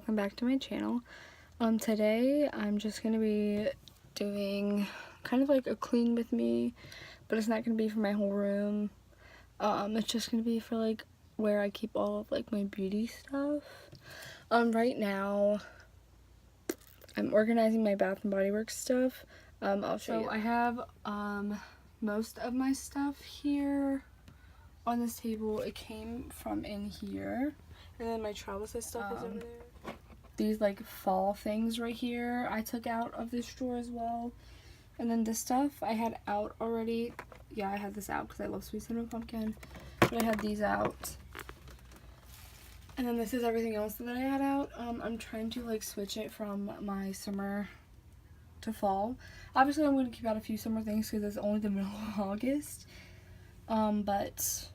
welcome back to my channel. Today I'm just gonna be doing kind of like a clean with me, but it's not gonna be for my whole room. It's just gonna be for like where I keep all of like my beauty stuff. Right now I'm organizing my Bath and Body Works stuff. I'll show you. I have most of my stuff here on this table. It came from in here, and then my travel size stuff is over there. These like fall things right here I took out of this drawer as well, and then this stuff I had out already. Yeah, I had this out because I love sweet cinnamon pumpkin, but I had these out. And then this is everything else that I had out. I'm trying to like switch it from my summer to fall. Obviously I'm going to keep out a few summer things because it's only the middle of August, but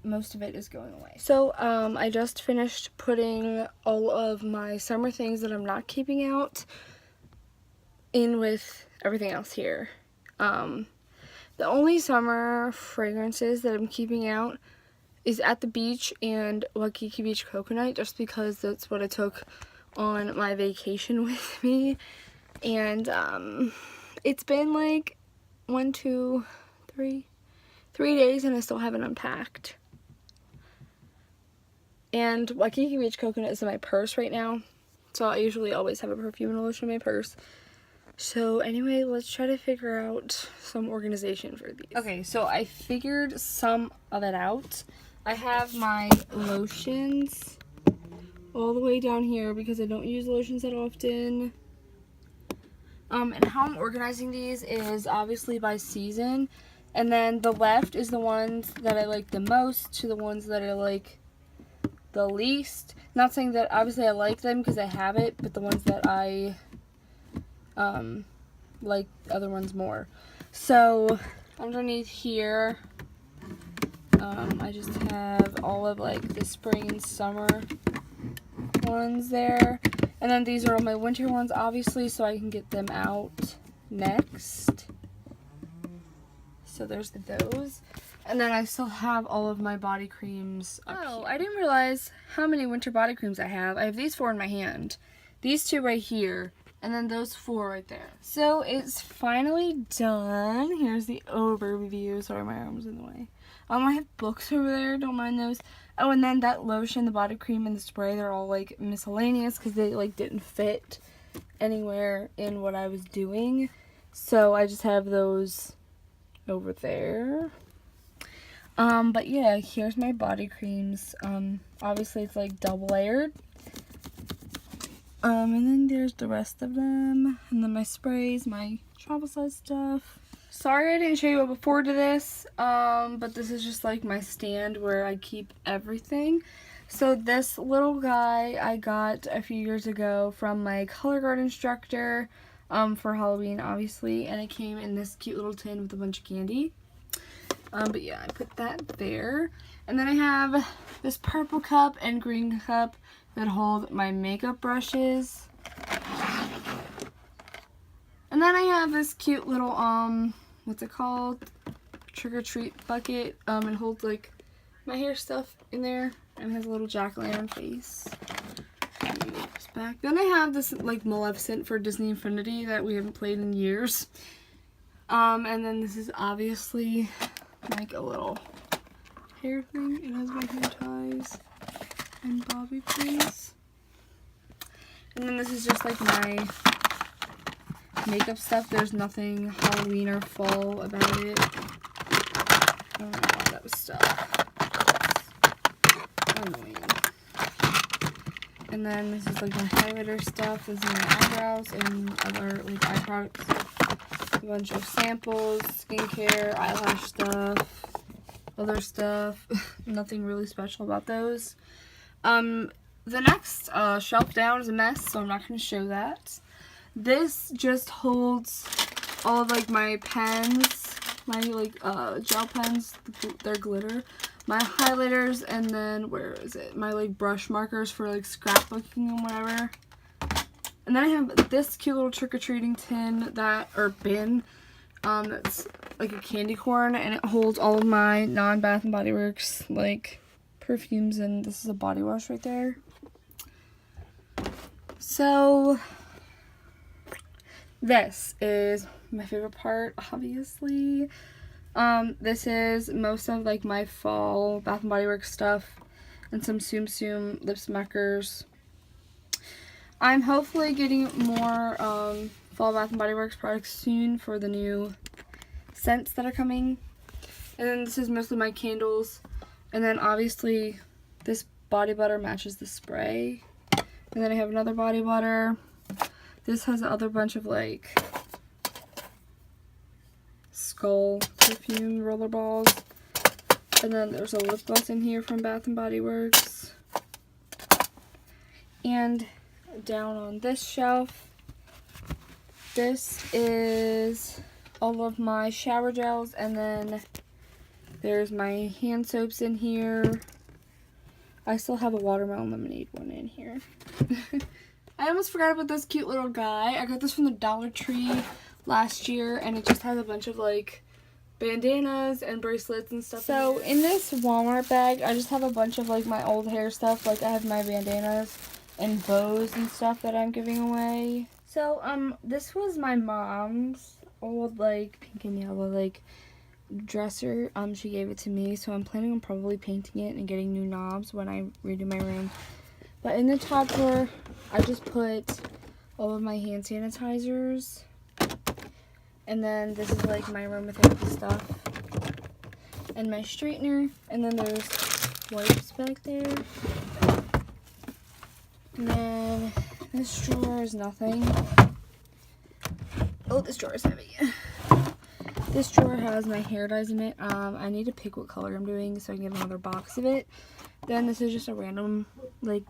most of it is going away. So I just finished putting all of my summer things that I'm not keeping out in with everything else here. The only summer fragrances that I'm keeping out is At the Beach and Waikiki Beach Coconut, just because that's what I took on my vacation with me. And it's been like 1, 2, 3 days and I still haven't unpacked. And Waikiki Beach Coconut is in my purse right now, so I usually always have a perfume and a lotion in my purse. So anyway, let's try to figure out some organization for these. Okay, so I figured some of it out. I have my lotions all the way down here because I don't use lotions that often. And how I'm organizing these is obviously by season. And then the left is the ones that I like the most to the ones that I like the least. Not saying that obviously I like them because I have it, but the ones that I like the other ones more. So underneath here, I just have all of like the spring and summer ones there. And then these are all my winter ones, obviously, so I can get them out next. So there's those. And then I still have all of my body creams up here. I didn't realize how many winter body creams I have. I have these 4 in my hand. These 2 right here. And then those 4 right there. So it's finally done. Here's the overview. Sorry, my arm's in the way. I have books over there. Don't mind those. Oh, and then that lotion, the body cream, and the spray, they're all like miscellaneous because they like didn't fit anywhere in what I was doing. So I just have those over there. But yeah, here's my body creams. Obviously it's like double layered. And then there's the rest of them. And then my sprays, my travel size stuff. Sorry I didn't show you before to this, but this is just like my stand where I keep everything. So this little guy I got a few years ago from my color guard instructor for Halloween, obviously, and it came in this cute little tin with a bunch of candy. But yeah, I put that there. And then I have this purple cup and green cup that hold my makeup brushes. And then I have this cute little, what's it called? Trick or treat bucket. It holds like my hair stuff in there and has a little jack-o'-lantern face. Back. Then I have this like Maleficent for Disney Infinity that we haven't played in years. And then this is obviously like a little hair thing. It has my hair ties and bobby pins. And then this is just like my makeup stuff. There's nothing Halloween or fall about it. I don't know why that was stuck. That's annoying. And then this is like my highlighter stuff. This is my eyebrows and other like eye products. A bunch of samples, skincare, eyelash stuff, other stuff. Nothing really special about those. The next shelf down is a mess, so I'm not going to show that. This just holds all of like my pens, my like gel pens, they're glitter, my highlighters, and then where is it? My like brush markers for like scrapbooking and whatever. And then I have this cute little trick-or-treating tin or bin that's like a candy corn, and it holds all of my non-Bath and Body Works like perfumes, and this is a body wash right there. So this is my favorite part, obviously. This is most of like my fall Bath & Body Works stuff and some Tsum Tsum lip smackers. I'm hopefully getting more fall Bath & Body Works products soon for the new scents that are coming. And then this is mostly my candles. And then obviously this body butter matches the spray. And then I have another body butter. This has another bunch of like Skull perfume roller balls. And then there's a lip gloss in here from Bath & Body Works. And down on this shelf, this is all of my shower gels, and then there's my hand soaps in here. I still have a watermelon lemonade one in here. I almost forgot about this cute little guy. I got this from the Dollar Tree last year, and it just has a bunch of like bandanas and bracelets and stuff. So in this Walmart bag, I just have a bunch of like my old hair stuff. Like I have my bandanas and bows and stuff that I'm giving away. So this was my mom's old like pink and yellow like dresser. She gave it to me, so I'm planning on probably painting it and getting new knobs when I redo my room. But in the top drawer, I just put all of my hand sanitizers. And then this is like my aromatherapy stuff. And my straightener. And then there's wipes back there. And then this drawer is nothing. Oh, this drawer is heavy. This drawer has my hair dyes in it. I need to pick what color I'm doing so I can get another box of it. Then this is just a random, like,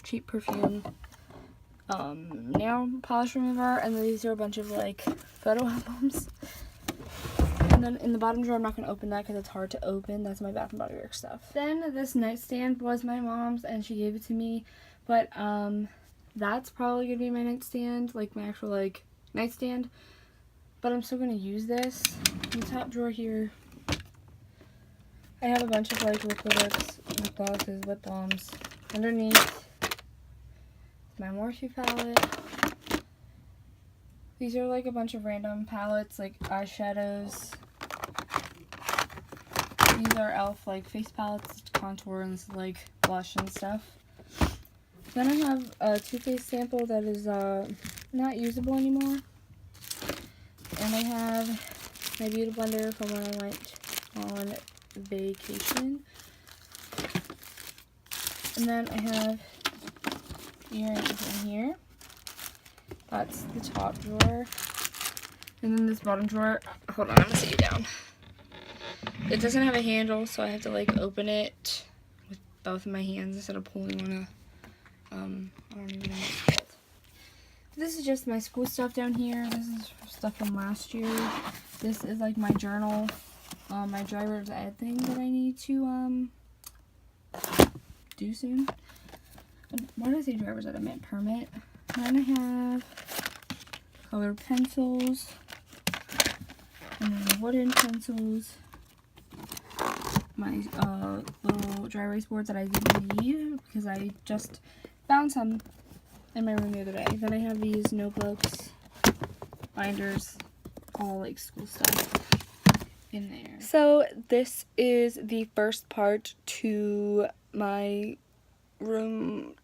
cheap perfume nail polish remover. And then these are a bunch of, like, photo albums. And then in the bottom drawer, I'm not going to open that because it's hard to open. That's my Bath & Body Works stuff. Then this nightstand was my mom's, and she gave it to me. But, that's probably going to be my nightstand, like, my actual, like, nightstand. But I'm still going to use this. In the top drawer here, I have a bunch of like liquid lips, lip glosses, lip balms. Underneath, my Morphe palette. These are like a bunch of random palettes, like eyeshadows. These are e.l.f. like face palettes to contour, and this is like blush and stuff. Then I have a Too Faced sample that is not usable anymore. And I have my beauty blender from when I went on vacation. And then I have earrings in here. That's the top drawer. And then this bottom drawer, hold on, I'm gonna sit you down. It doesn't have a handle, so I have to like open it with both of my hands instead of pulling on a, I don't even know what it's called. This is just my school stuff down here. This is stuff from last year. This is like my journal, my driver's ed thing that I need to do soon. Why did I say driver's ed? I meant permit. And then I have colored pencils, and then wooden pencils. My little dry erase boards that I didn't need because I just found some in my room the other day. Then I have these notebooks, binders, all like school stuff in there. So this is the first part to my room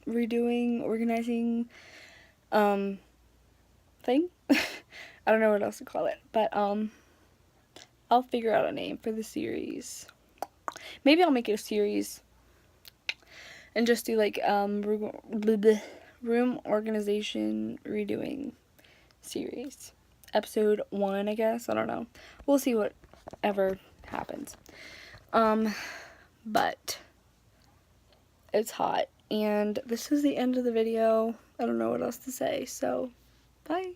redoing, organizing thing. I don't know what else to call it, but I'll figure out a name for the series. Maybe I'll make it a series and just do like room organization redoing series. Episode 1, I guess. I don't know. We'll see whatever happens. But it's hot. And this is the end of the video. I don't know what else to say. So, bye.